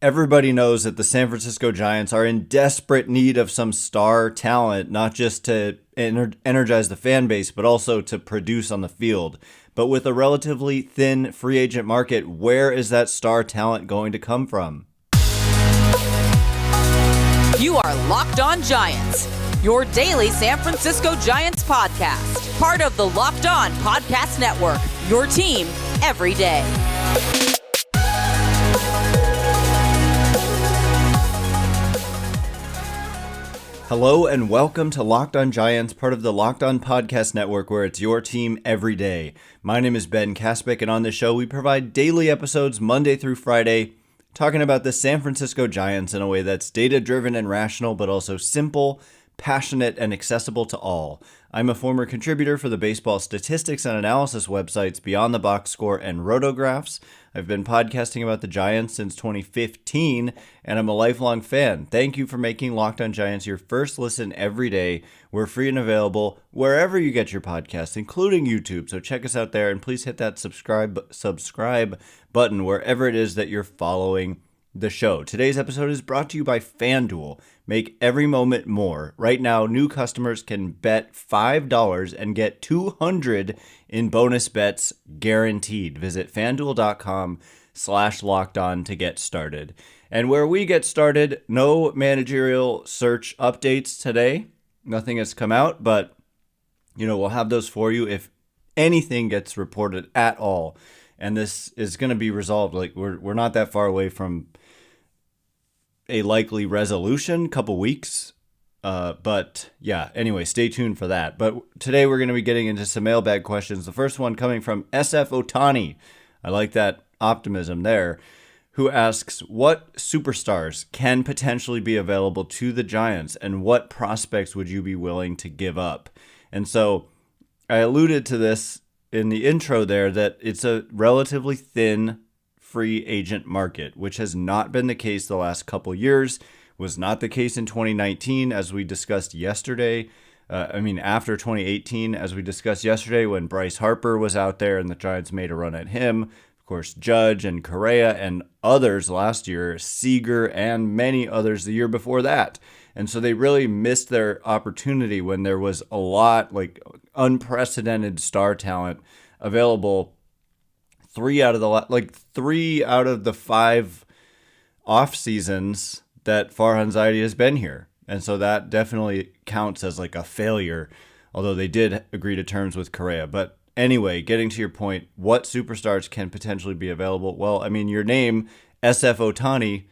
Everybody knows that the San Francisco Giants are in desperate need of some star talent, not just to energize the fan base, but also to produce on the field. But with a relatively thin free agent market, where is that star talent going to come from? You are Locked On Giants, your daily San Francisco Giants podcast. Part of the Locked On Podcast Network, your team every day. Hello and welcome to Locked On Giants, part of the Locked On Podcast Network, where it's your team every day. My name is Ben Kaspick, and on this show we provide daily episodes Monday through Friday, talking about the San Francisco Giants in a way that's data-driven and rational, but also simple, passionate, and accessible to all. I'm a former contributor for the baseball statistics and analysis websites Beyond the Box Score and Rotographs. I've been podcasting about the Giants since 2015, and I'm a lifelong fan. Thank you for making Locked On Giants your first listen every day. We're free and available wherever you get your podcasts, including YouTube. So check us out there, and please hit that subscribe button wherever it is that you're following the show. Today's episode is brought to you by FanDuel. Make every moment more. Right now, new customers can bet $5 and get $200 in bonus bets guaranteed. Visit FanDuel.com/lockedon to get started. And where we get started, no managerial search updates today. Nothing has come out, but we'll have those for you if anything gets reported at all. And this is going to be resolved. Like we're not that far away from a likely resolution, couple weeks. But yeah, anyway, stay tuned for that. But today we're going to be getting into some mailbag questions. The first one coming from SF Otani. I like that optimism there. Who asks, what superstars can potentially be available to the Giants and what prospects would you be willing to give up? And so I alluded to this in the intro there that it's a relatively thin free agent market, which has not been the case the last couple years, was not the case in 2019, as we discussed yesterday. After 2018, as we discussed yesterday, when Bryce Harper was out there and the Giants made a run at him. Of course, Judge and Correa and others last year, Seager and many others the year before that. And so they really missed their opportunity when there was a lot, like unprecedented star talent available. Three out of the 5 off seasons that Farhan Zaidi has been here. And so that definitely counts as like a failure, although they did agree to terms with Correa. But anyway, getting to your point, what superstars can potentially be available? Well, your name, SF Otani,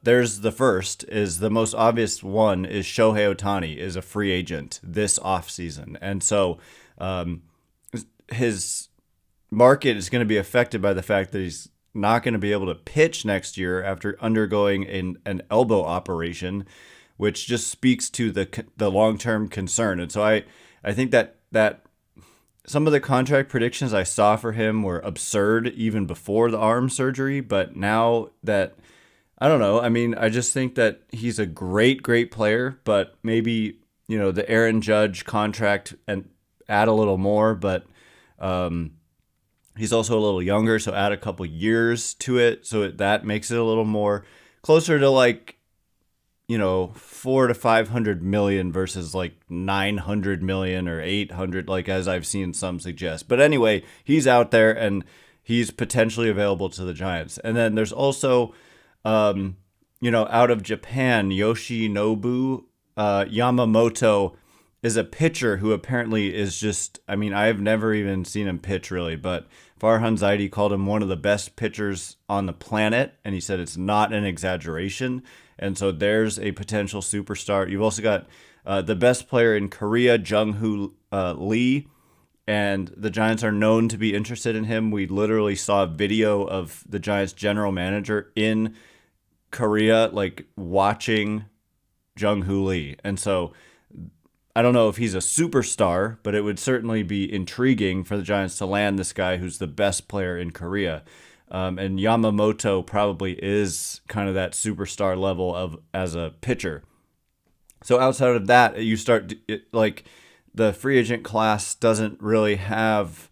there's the first, is the most obvious one, is Shohei Ohtani is a free agent this offseason. And so his market is going to be affected by the fact that he's not going to be able to pitch next year after undergoing an elbow operation, which just speaks to the long-term concern. And so I think that some of the contract predictions I saw for him were absurd even before the arm surgery, but now that, I don't know, I just think that he's a great player, but maybe, the Aaron Judge contract and add a little more, but he's also a little younger, so add a couple years to it, so that makes it a little more closer to like, 400 to 500 million versus like 900 million or 800, like as I've seen some suggest. But anyway, he's out there and he's potentially available to the Giants. And then there's also, out of Japan, Yoshinobu, Yamamoto is a pitcher who apparently is just, I've never even seen him pitch really, but Farhan Zaidi called him one of the best pitchers on the planet, and he said it's not an exaggeration. And so there's a potential superstar. You've also got the best player in Korea, Jung-Hoo Lee, and the Giants are known to be interested in him. We literally saw a video of the Giants general manager in Korea, like watching Jung-Hoo Lee. And so I don't know if he's a superstar, but it would certainly be intriguing for the Giants to land this guy who's the best player in Korea. And Yamamoto probably is kind of that superstar level as a pitcher. So outside of that, you start like the free agent class doesn't really have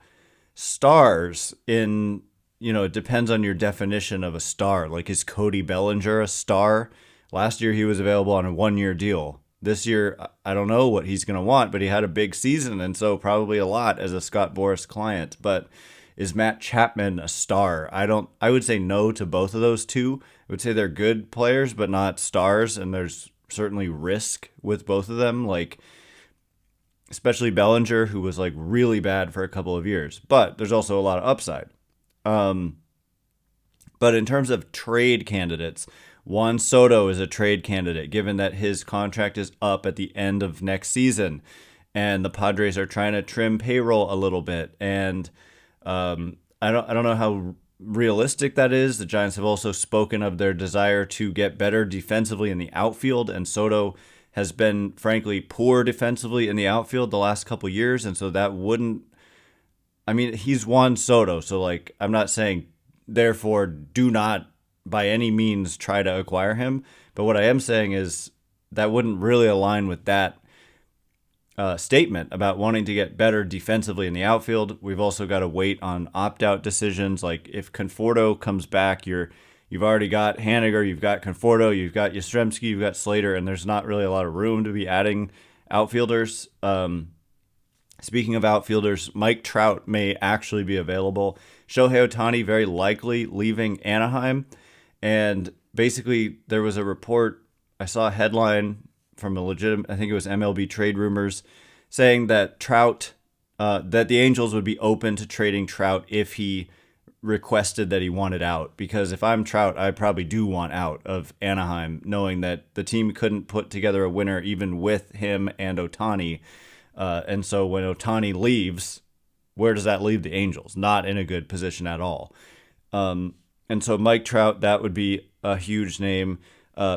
stars in it depends on your definition of a star. Like, is Cody Bellinger a star? Last year he was available on a 1-year deal. This year, I don't know what he's going to want, but he had a big season, and so probably a lot as a Scott Boras client. But is Matt Chapman a star? I would say no to both of those two. I would say they're good players, but not stars, and there's certainly risk with both of them, like especially Bellinger, who was like really bad for a couple of years. But there's also a lot of upside. But in terms of trade candidates, Juan Soto is a trade candidate, given that his contract is up at the end of next season, and the Padres are trying to trim payroll a little bit. And I don't know how realistic that is. The Giants have also spoken of their desire to get better defensively in the outfield, and Soto has been, frankly, poor defensively in the outfield the last couple years, and so that wouldn't. I mean, he's Juan Soto, so like I'm not saying therefore do not by any means try to acquire him. But what I am saying is that wouldn't really align with that statement about wanting to get better defensively in the outfield. We've also got to wait on opt-out decisions. Like if Conforto comes back, you've already got Haniger, you've got Conforto, you've got Yastrzemski, you've got Slater, and there's not really a lot of room to be adding outfielders. Speaking of outfielders, Mike Trout may actually be available. Shohei Ohtani very likely leaving Anaheim. And basically, there was a report, I saw a headline from a legitimate, I think it was MLB Trade Rumors, saying that that the Angels would be open to trading Trout if he requested that he wanted out. Because if I'm Trout, I probably do want out of Anaheim, knowing that the team couldn't put together a winner even with him and Ohtani. And so when Ohtani leaves, where does that leave the Angels? Not in a good position at all. And so Mike Trout, that would be a huge name.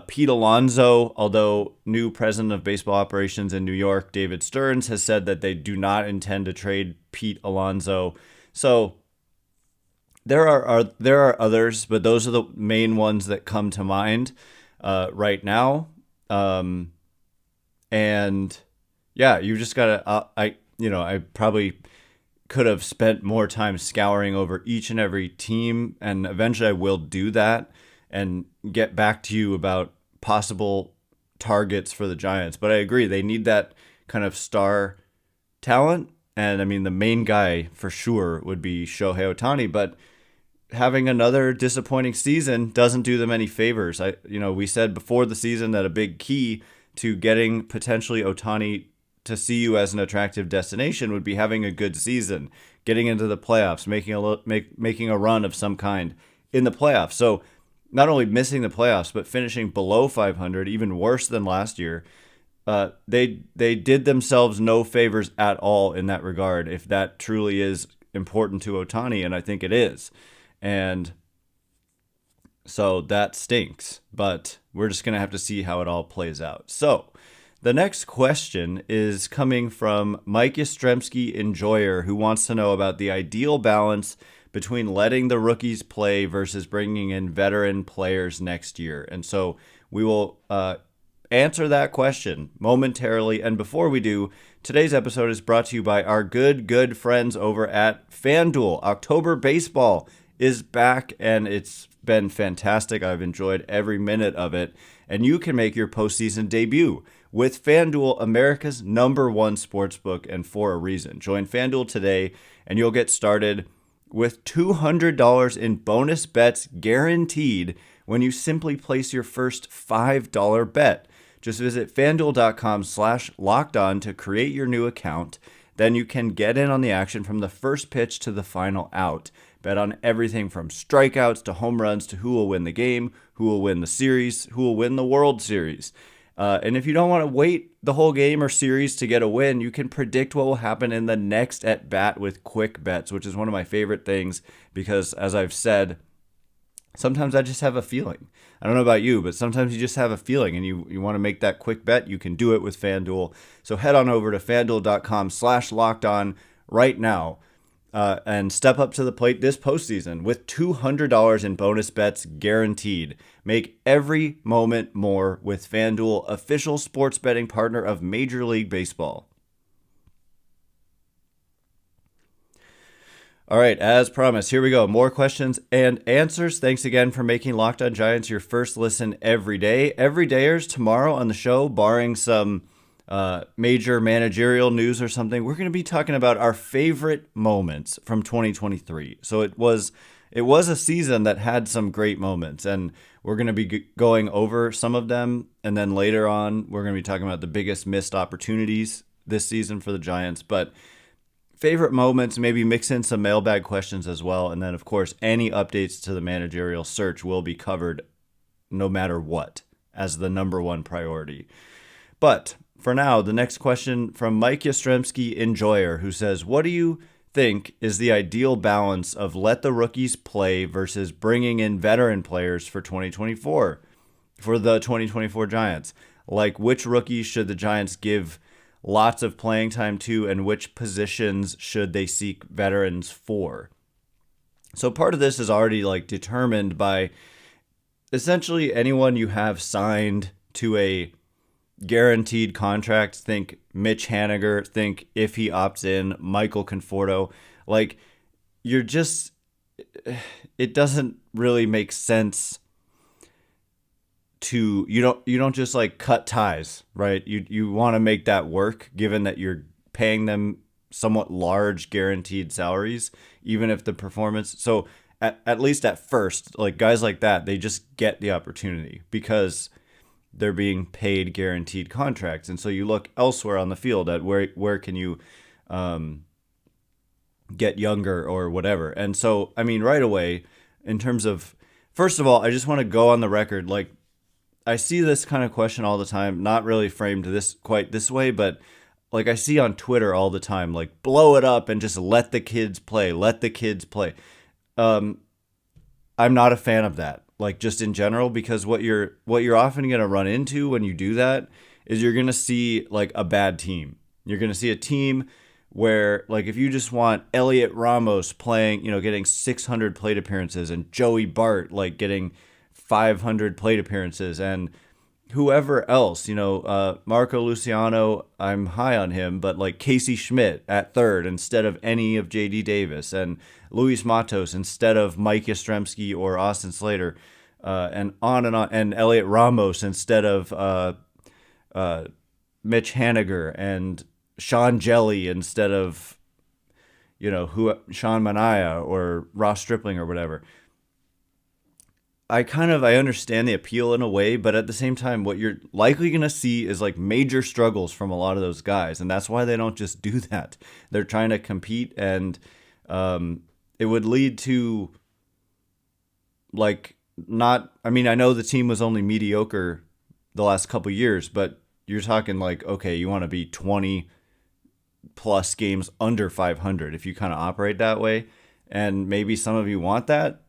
Pete Alonso, although new president of baseball operations in New York, David Stearns, has said that they do not intend to trade Pete Alonso. So there are others, but those are the main ones that come to mind right now. And yeah, you just gotta. I probably could have spent more time scouring over each and every team, and eventually I will do that and get back to you about possible targets for the Giants. But I agree, they need that kind of star talent, and I mean the main guy for sure would be Shohei Ohtani, but having another disappointing season doesn't do them any favors. We said before the season that a big key to getting potentially Ohtani to see you as an attractive destination would be having a good season, getting into the playoffs, making a run of some kind in the playoffs. So not only missing the playoffs, but finishing below 500, even worse than last year. They did themselves no favors at all in that regard, if that truly is important to Ohtani, and I think it is. And so that stinks, but we're just going to have to see how it all plays out. So the next question is coming from Mike Yastrzemski Enjoyer, who wants to know about the ideal balance between letting the rookies play versus bringing in veteran players next year. And so we will answer that question momentarily. And before we do, today's episode is brought to you by our good friends over at FanDuel. October baseball is back, and it's been fantastic. I've enjoyed every minute of it. And you can make your postseason debut with FanDuel, America's #1 sportsbook, and for a reason. Join FanDuel today, and you'll get started with $200 in bonus bets guaranteed when you simply place your first $5 bet. Just visit FanDuel.com/lockedon to create your new account. Then you can get in on the action from the first pitch to the final out. Bet on everything from strikeouts to home runs to who will win the game, who will win the series, who will win the World Series. And if you don't want to wait the whole game or series to get a win, you can predict what will happen in the next at-bat with quick bets, which is one of my favorite things because, as I've said, sometimes I just have a feeling. I don't know about you, but sometimes you just have a feeling and you want to make that quick bet. You can do it with FanDuel. So head on over to FanDuel.com/lockedon right now and step up to the plate this postseason with $200 in bonus bets guaranteed. Make every moment more with FanDuel, official sports betting partner of Major League Baseball. All right, as promised, here we go. More questions and answers. Thanks again for making Locked On Giants your first listen every day. Everydayers tomorrow on the show, barring some major managerial news or something, we're going to be talking about our favorite moments from 2023. So it was a season that had some great moments, and we're going to be going over some of them. And then later on, we're going to be talking about the biggest missed opportunities this season for the Giants. But favorite moments, maybe mix in some mailbag questions as well. And then, of course, any updates to the managerial search will be covered no matter what as the number one priority. But for now, the next question from Mike Yastrzemski Enjoyer, who says, what do you think is the ideal balance of let the rookies play versus bringing in veteran players for 2024, for the 2024 Giants? Like, which rookies should the Giants give lots of playing time to, and which positions should they seek veterans for? So part of this is already like determined by essentially anyone you have signed to a guaranteed contract. Think Mitch Haniger, think if he opts in, Michael Conforto. Like, you're just, it doesn't really make sense to, you don't just like cut ties, right? You want to make that work, given that you're paying them somewhat large guaranteed salaries, even if the performance. So at least at first, like guys like that, they just get the opportunity because they're being paid guaranteed contracts. And so you look elsewhere on the field at where can you get younger or whatever. And so, I mean, right away, in terms of, first of all, I just want to go on the record, like, I see this kind of question all the time, not really framed quite this way, but like I see on Twitter all the time, like, blow it up and just let the kids play, let the kids play. I'm not a fan of that, like, just in general, because what you're often going to run into when you do that is you're going to see like a bad team. You're going to see a team where, like, if you just want Elliot Ramos playing, getting 600 plate appearances, and Joey Bart like getting 500 plate appearances, and whoever else, Marco Luciano, I'm high on him, but like Casey Schmidt at third instead of any of JD Davis, and Luis Matos instead of Mike Yastrzemski or Austin Slater, and on, and Elliot Ramos instead of Mitch Haniger, and Sean Jelly instead of, Sean Manaea or Ross Stripling or whatever. I understand the appeal in a way, but at the same time, what you're likely going to see is like major struggles from a lot of those guys. And that's why they don't just do that. They're trying to compete, and it would lead to like I know the team was only mediocre the last couple years, but you're talking like, okay, you want to be 20 plus games under 500 if you kind of operate that way. And maybe some of you want that.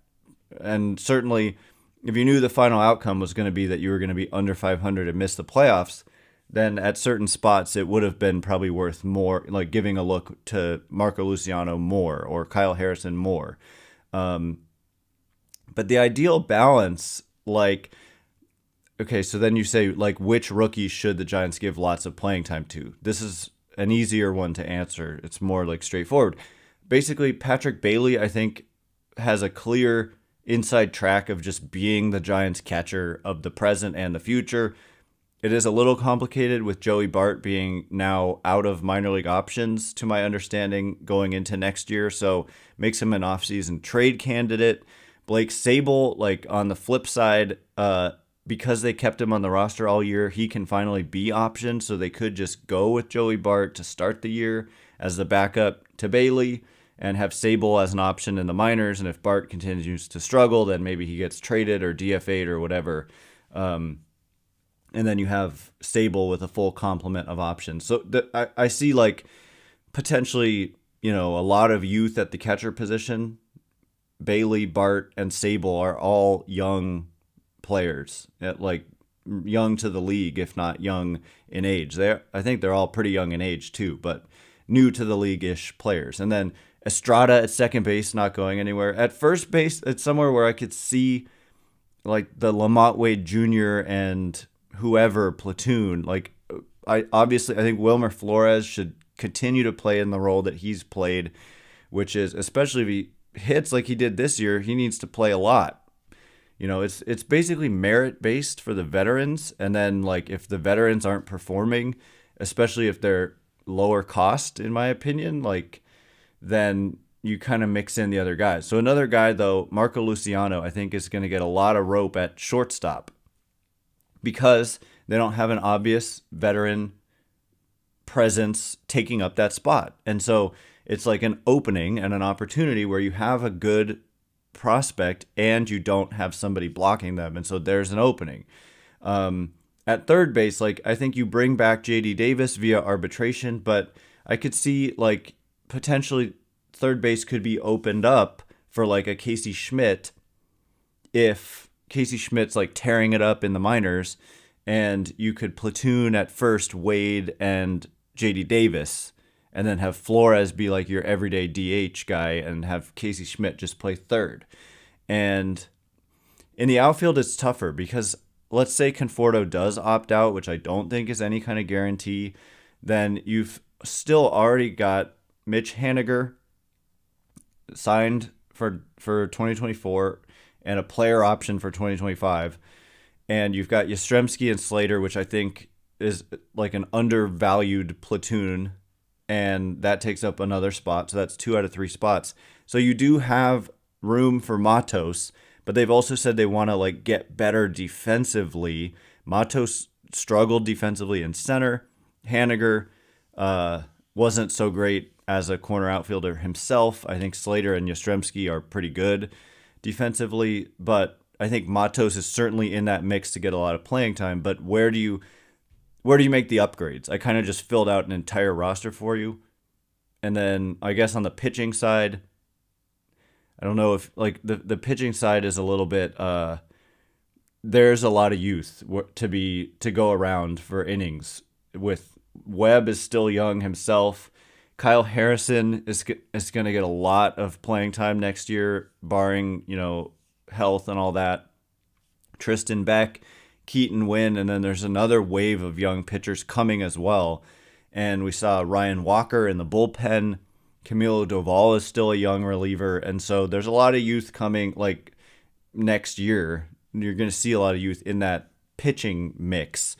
And certainly, if you knew the final outcome was going to be that you were going to be under 500 and miss the playoffs, then at certain spots it would have been probably worth more, like giving a look to Marco Luciano more or Kyle Harrison more. But the ideal balance, like, okay, so then you say, like, which rookies should the Giants give lots of playing time to? This is an easier one to answer. It's more like straightforward. Basically, Patrick Bailey, I think, has a clear inside track of just being the Giants catcher of the present and the future. It is a little complicated with Joey Bart being now out of minor league options, to my understanding, going into next year. So makes him an offseason trade candidate. Blake Sable, like on the flip side, because they kept him on the roster all year, he can finally be optioned. So they could just go with Joey Bart to start the year as the backup to Bailey, and have Sable as an option in the minors. And if Bart continues to struggle, then maybe he gets traded or DFA'd or whatever. And then you have Sable with a full complement of options. So I see like potentially, a lot of youth at the catcher position. Bailey, Bart, and Sable are all young players, like young to the league, if not young in age. I think they're all pretty young in age too, but new to the league-ish players. And then Estrada at second base, not going anywhere. At first base, it's somewhere where I could see like the Lamont Wade Jr. and whoever platoon. Like, I think Wilmer Flores should continue to play in the role that he's played which is, especially if he hits like he did this year, he needs to play a lot. It's basically merit based for the veterans, and then like if the veterans aren't performing, especially if they're lower cost, in my opinion, like then you kind of mix in the other guys. So another guy though, Marco Luciano, I think is going to get a lot of rope at shortstop because they don't have an obvious veteran presence taking up that spot. And so it's like an opening and an opportunity where you have a good prospect and you don't have somebody blocking them. And so there's an opening. At third base, like I think you bring back JD Davis via arbitration, but I could see like potentially third base could be opened up for like a Casey Schmidt if Casey Schmidt's like tearing it up in the minors, and you could platoon at first Wade and JD Davis, and then have Flores be like your everyday DH guy and have Casey Schmidt just play third. And in the outfield, it's tougher because let's say Conforto does opt out, which I don't think is any kind of guarantee, then you've still already got Mitch Haniger signed for 2024 and a player option for 2025. And you've got Yastrzemski and Slater, which I think is like an undervalued platoon, and that takes up another spot. So that's 2 out of 3 spots. So you do have room for Matos, but they've also said they want to like get better defensively. Matos struggled defensively in center. Haniger wasn't so great as a corner outfielder himself. I think Slater and Yastrzemski are pretty good defensively, but I think Matos is certainly in that mix to get a lot of playing time. But where do you make the upgrades? I kind of just filled out an entire roster for you. And then I guess on the pitching side, I don't know if like the pitching side is a little bit, there's a lot of youth to go around for innings. With Webb is still young himself. Kyle Harrison is going to get a lot of playing time next year, barring, health and all that. Tristan Beck, Keaton Wynn, and then there's another wave of young pitchers coming as well. And we saw Ryan Walker in the bullpen. Camilo Doval is still a young reliever. And so there's a lot of youth coming like next year. You're going to see a lot of youth in that pitching mix.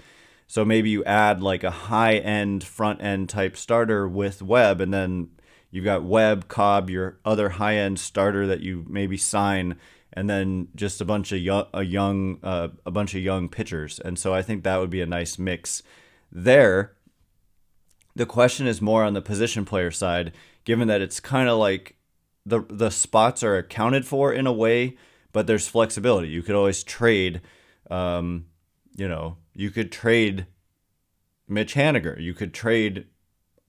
So maybe you add like a high-end, front-end type starter with Webb, and then you've got Webb, Cobb, your other high-end starter that you maybe sign, and then just a bunch of young pitchers. And so I think that would be a nice mix there. The question is more on the position player side, given that it's kind of like the spots are accounted for in a way, but there's flexibility. You could always trade, you could trade Mitch Haniger. You could trade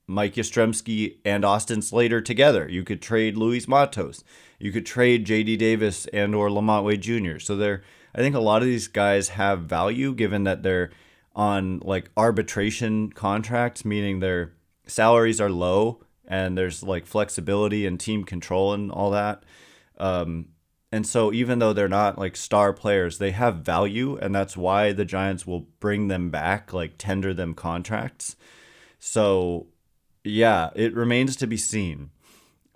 Mike Yastrzemski and Austin Slater together. You could trade Luis Matos. You could trade JD Davis and or Lamont Wade Jr. So I think a lot of these guys have value given that they're on like arbitration contracts, meaning their salaries are low and there's like flexibility and team control and all that. And so even though they're not like star players, they have value, and that's why the Giants will bring them back, like tender them contracts. So yeah, it remains to be seen.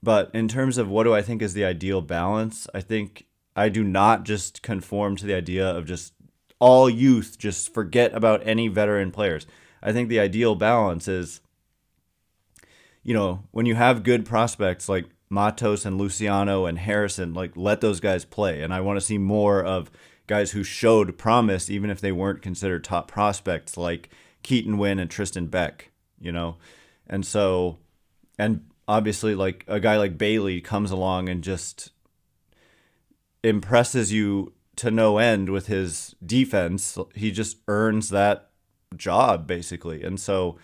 But in terms of what do I think is the ideal balance, I think I do not just conform to the idea of just all youth, just forget about any veteran players. I think the ideal balance is, when you have good prospects like Matos and Luciano and Harrison, like let those guys play. And I want to see more of guys who showed promise, even if they weren't considered top prospects, like Keaton Wynn and Tristan Beck, And so, and obviously like a guy like Bailey comes along and just impresses you to no end with his defense. He just earns that job basically. And so,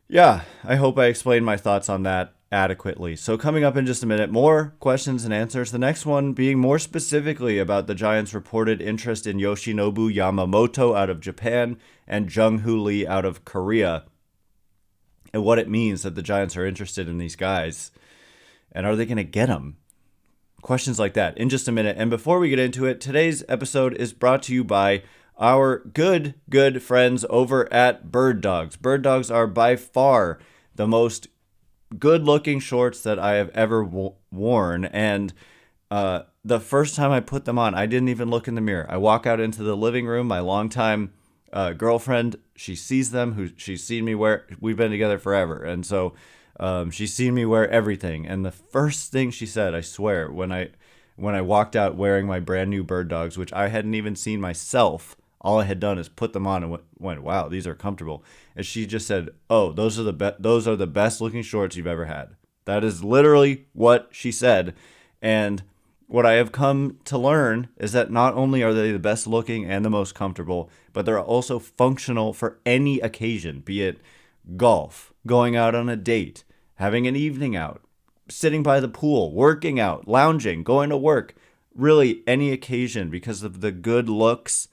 yeah, I hope I explained my thoughts on that adequately. So coming up in just a minute, more questions and answers. The next one being more specifically about the Giants' reported interest in Yoshinobu Yamamoto out of Japan and Jung-Hoo Lee out of Korea, and what it means that the Giants are interested in these guys, and are they going to get them? Questions like that in just a minute. And before we get into it, today's episode is brought to you by our good friends over at Bird Dogs. Bird Dogs are by far the most good looking shorts that I have ever worn. And the first time I put them on, I didn't even look in the mirror. I walk out into the living room. My longtime girlfriend, she sees them. Who she's seen me wear. We've been together forever, and so she's seen me wear everything. And the first thing she said, I swear, when I walked out wearing my brand new Bird Dogs, which I hadn't even seen myself. All I had done is put them on and went, wow, these are comfortable. And she just said, oh, those are the best looking shorts you've ever had. That is literally what she said. And what I have come to learn is that not only are they the best looking and the most comfortable, but they're also functional for any occasion, be it golf, going out on a date, having an evening out, sitting by the pool, working out, lounging, going to work, really any occasion because of the good looks,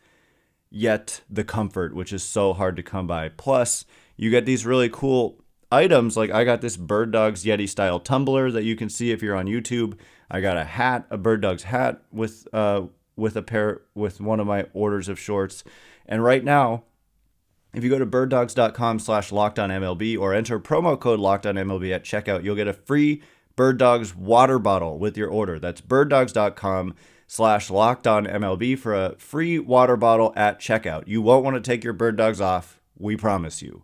yet the comfort, which is so hard to come by. Plus, you get these really cool items. Like I got this Bird Dogs Yeti style tumbler that you can see if you're on YouTube. I got a hat, a Bird Dogs hat with one of my orders of shorts. And right now, if you go to birddogs.com/lockedonmlb or enter promo code lockedonmlb at checkout, you'll get a free Bird Dogs water bottle with your order. That's birddogs.com/lockedonmlb for a free water bottle at checkout. You won't want to take your Bird Dogs off. We promise you.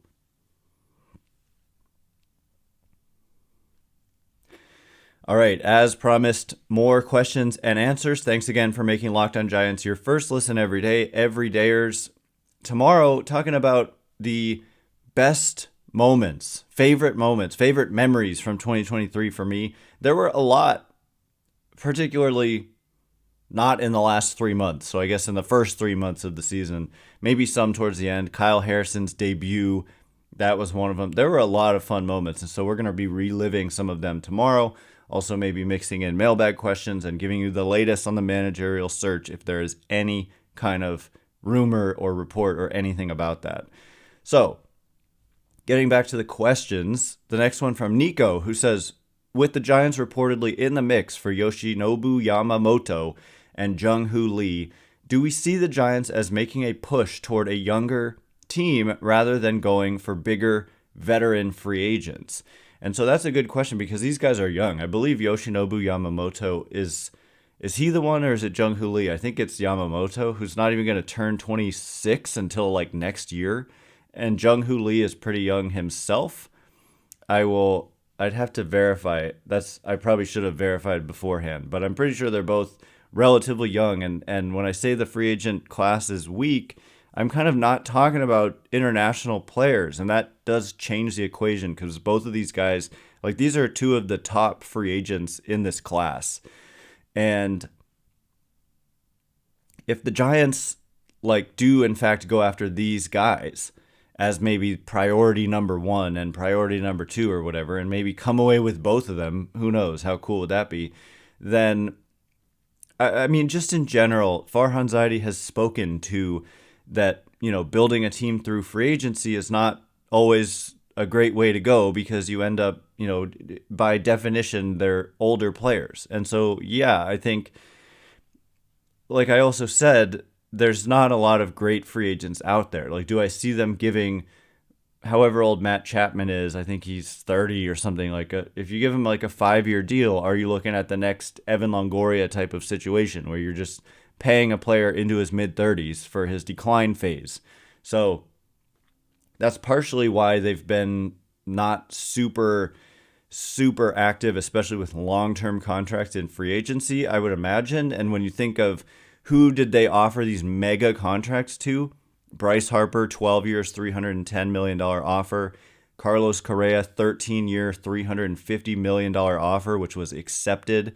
All right, as promised, more questions and answers. Thanks again for making Locked On Giants your first listen every day, everydayers. Tomorrow, talking about the best moments, favorite memories from 2023 for me. There were a lot, particularly not in the last 3 months. So I guess in the first 3 months of the season, maybe some towards the end. Kyle Harrison's debut, that was one of them. There were a lot of fun moments, and so we're going to be reliving some of them tomorrow. Also maybe mixing in mailbag questions and giving you the latest on the managerial search if there is any kind of rumor or report or anything about that. So, getting back to the questions, the next one from Nico, who says, with the Giants reportedly in the mix for Yoshinobu Yamamoto and Jung-Hoo Lee, do we see the Giants as making a push toward a younger team rather than going for bigger veteran free agents? And so that's a good question because these guys are young. I believe Yoshinobu Yamamoto is he the one or is it Jung-Hoo Lee? I think it's Yamamoto, who's not even going to turn 26 until like next year. And Jung-Hoo Lee is pretty young himself. I'd have to verify. I probably should have verified beforehand, but I'm pretty sure they're both relatively young. And when I say the free agent class is weak, I'm kind of not talking about international players, and that does change the equation because both of these guys, like these are two of the top free agents in this class. And if the Giants do in fact go after these guys as maybe priority number 1 and priority number 2 or whatever, and maybe come away with both of them, who knows, how cool would that be? Then, I mean, just in general, Farhan Zaidi has spoken to that, building a team through free agency is not always a great way to go because you end up, by definition, they're older players. And so, yeah, I think, like I also said, there's not a lot of great free agents out there. Like, do I see them giving, however old Matt Chapman is, I think he's 30 or something, if you give him like a 5-year deal, are you looking at the next Evan Longoria type of situation where you're just paying a player into his mid-30s for his decline phase? So that's partially why they've been not super active, especially with long-term contracts in free agency, I would imagine. And when you think of who did they offer these mega contracts to? Bryce Harper, 12 years, $310 million offer. Carlos Correa, 13-year, $350 million offer, which was accepted.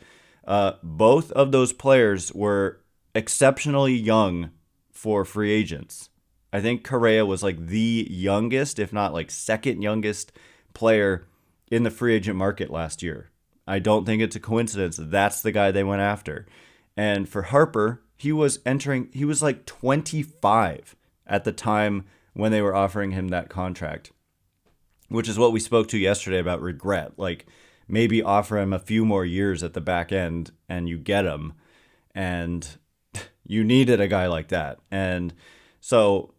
Both of those players were exceptionally young for free agents. I think Correa was like the youngest, if not like second youngest player in the free agent market last year. I don't think it's a coincidence that's the guy they went after. And for Harper, he was like 25 at the time when they were offering him that contract, which is what we spoke to yesterday about regret. Like, maybe offer him a few more years at the back end and you get him. And you needed a guy like that. And so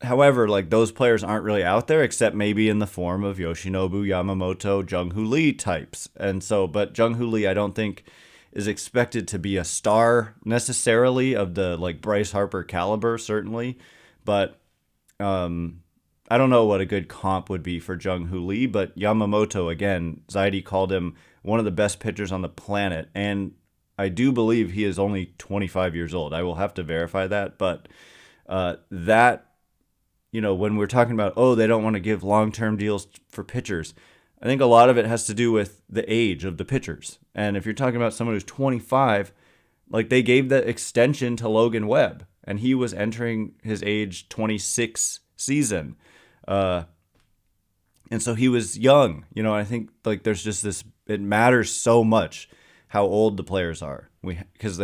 However, like those players aren't really out there except maybe in the form of Yoshinobu, Yamamoto, Jung-Hoo Lee types. And so, but Jung-Hoo Lee, I don't think is expected to be a star necessarily of the like Bryce Harper caliber, certainly. But I don't know what a good comp would be for Jung-Hoo Lee, but Yamamoto, again, Zaidi called him one of the best pitchers on the planet. And I do believe he is only 25 years old. I will have to verify that. But that, when we're talking about, they don't want to give long-term deals for pitchers, I think a lot of it has to do with the age of the pitchers. And if you're talking about someone who's 25, like they gave the extension to Logan Webb, and he was entering his age 26 season. And so he was young, I think like there's just this, it matters so much how old the players are. Because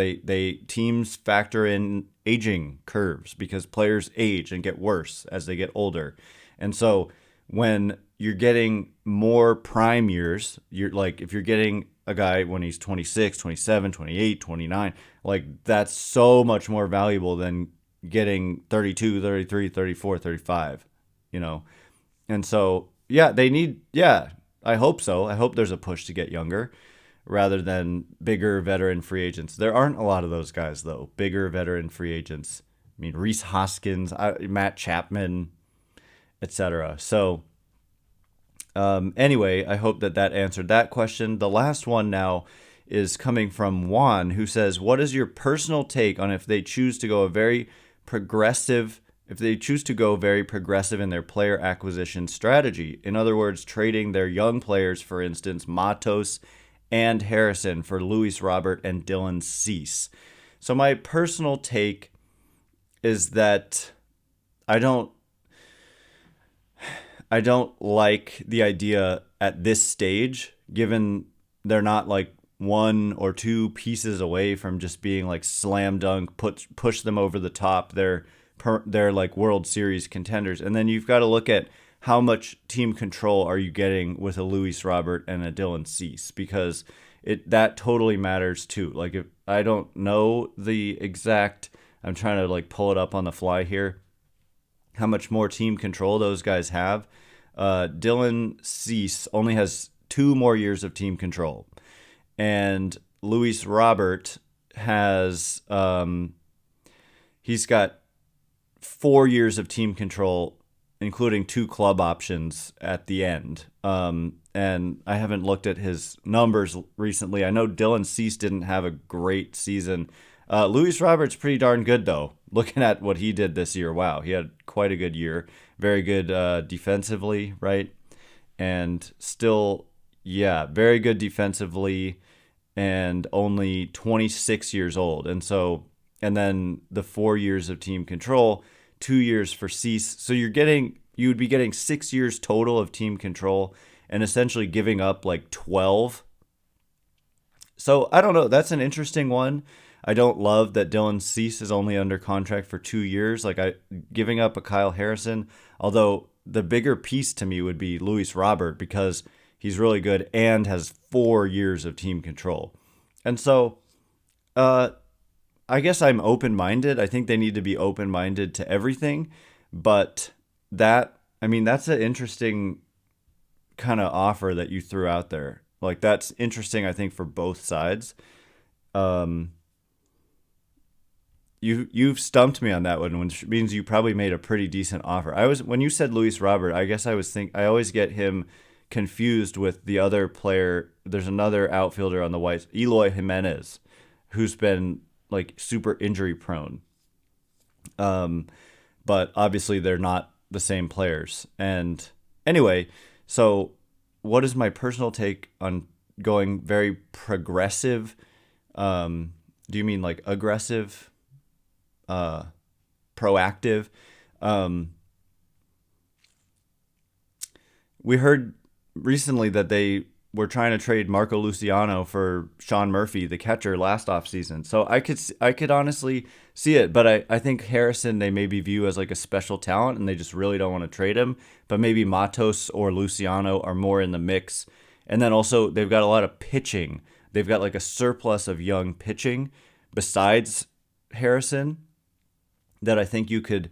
teams factor in aging curves because players age and get worse as they get older. And so when you're getting more prime years, you're like, if you're getting a guy when he's 26, 27, 28, 29, like that's so much more valuable than getting 32, 33, 34, 35, And so, I hope so. I hope there's a push to get younger rather than bigger veteran free agents. There aren't a lot of those guys, though. Bigger veteran free agents. I mean, Rhys Hoskins, Matt Chapman, etc. So, anyway, I hope that answered that question. The last one now is coming from Juan, who says, what is your personal take on if they choose to go very progressive in their player acquisition strategy? In other words, trading their young players, for instance, Matos and Harrison for Luis Robert and Dylan Cease. So my personal take is that I don't like the idea at this stage, given they're not like one or two pieces away from just being like slam dunk, push them over the top. They're like World Series contenders. And then you've got to look at how much team control are you getting with a Luis Robert and a Dylan Cease, because that totally matters too. Like if I don't know the exact, I'm trying to like pull it up on the fly here, how much more team control those guys have. Dylan Cease only has 2 more years of team control, and Luis Robert has he's got 4 years of team control, including 2 club options at the end. And I haven't looked at his numbers recently. I know Dylan Cease didn't have a great season. Luis Robert's pretty darn good, though. Looking at what he did this year, wow, he had quite a good year. Very good defensively, right? And still, very good defensively, and only 26 years old. And then the 4 years of team control, 2 years for Cease. So you would be getting 6 years total of team control and essentially giving up like 12. So I don't know. That's an interesting one. I don't love that Dylan Cease is only under contract for 2 years. Giving up a Kyle Harrison, although the bigger piece to me would be Luis Robert, because he's really good and has 4 years of team control. And so, I guess I'm open-minded. I think they need to be open-minded to everything, but that's an interesting kind of offer that you threw out there. Like that's interesting, I think, for both sides. You've stumped me on that one, which means you probably made a pretty decent offer. When you said Luis Robert, I guess I always get him confused with the other player. There's another outfielder on the Whites, Eloy Jimenez, who's been like super injury prone. But obviously they're not the same players. And anyway, so what is my personal take on going very progressive? Do you mean like aggressive? Proactive? We heard recently that they were trying to trade Marco Luciano for Sean Murphy, the catcher, last offseason. So I could honestly see it, but I think Harrison they maybe view as like a special talent, and they just really don't want to trade him. But maybe Matos or Luciano are more in the mix. And then also they've got a lot of pitching. They've got like a surplus of young pitching besides Harrison that I think you could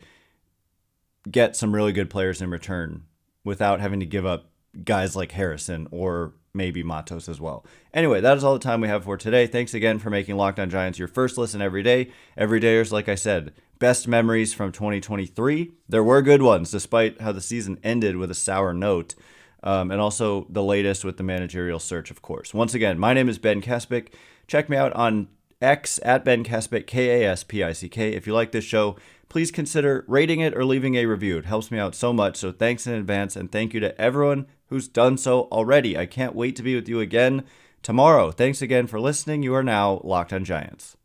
get some really good players in return without having to give up guys like Harrison or maybe Matos as well. Anyway, that is all the time we have for today. Thanks again for making Locked On Giants your first listen every day. Everydayers, like I said, best memories from 2023. There were good ones, despite how the season ended with a sour note. And also the latest with the managerial search, of course. Once again, my name is Ben Kaspick. Check me out on X at Ben Kaspick, Kaspick. If you like this show, please consider rating it or leaving a review. It helps me out so much, so thanks in advance, and thank you to everyone who's done so already. I can't wait to be with you again tomorrow. Thanks again for listening. You are now Locked On Giants.